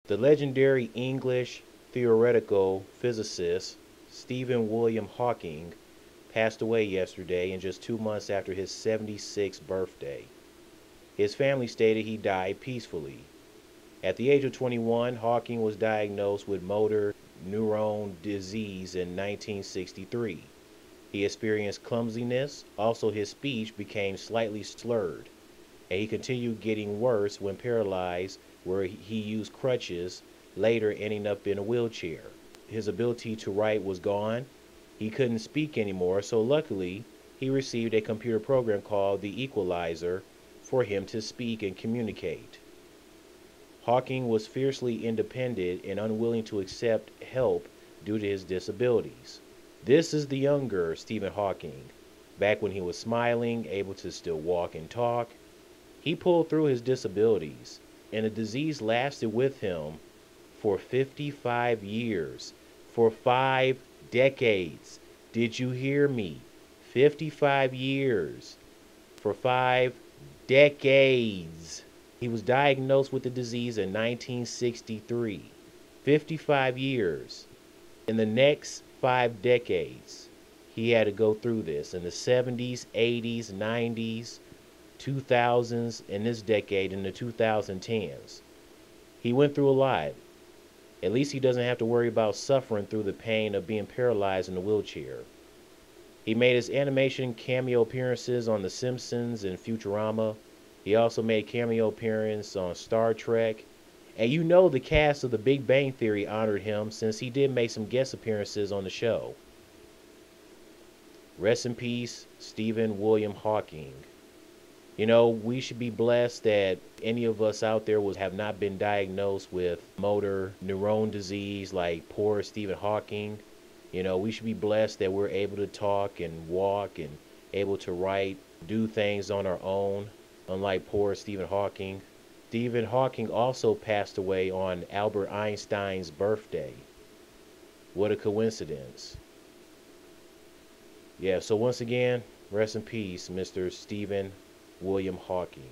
The legendary English theoretical physicist Stephen William Hawking passed away yesterday and just 2 months after his 76th birthday. His family stated he died peacefully. At the age of 21, Hawking was diagnosed with motor neuron disease in 1963. He experienced clumsiness, also his speech became slightly slurred, and he continued getting worse when paralyzed, where he used crutches, later ending up in a wheelchair. His ability to write was gone. He couldn't speak anymore, so luckily, he received a computer program called the Equalizer for him to speak and communicate. Hawking was fiercely independent and unwilling to accept help due to his disabilities. This is the younger Stephen Hawking, back when he was smiling, able to still walk and talk. He pulled through his disabilities, and the disease lasted with him for 55 years, for 5 decades. Did you hear me? 55 years, for 5 decades. He was diagnosed with the disease in 1963. 55 years. In the next 5 decades, he had to go through this. In the 70s, 80s, 90s, 2000s, and this decade in the 2010s. He went through a lot. At least he doesn't have to worry about suffering through the pain of being paralyzed in a wheelchair. He made his animation cameo appearances on The Simpsons and Futurama. He also made cameo appearance on Star Trek. And you know the cast of The Big Bang Theory honored him since he did make some guest appearances on the show. Rest in peace, Stephen William Hawking. You know, we should be blessed that any of us out there have not been diagnosed with motor neuron disease like poor Stephen Hawking. You know, we should be blessed that we're able to talk and walk and able to write, do things on our own, unlike poor Stephen Hawking. Stephen Hawking also passed away on Albert Einstein's birthday. What a coincidence. Yeah, so once again, rest in peace, Mr. Stephen William Hawking.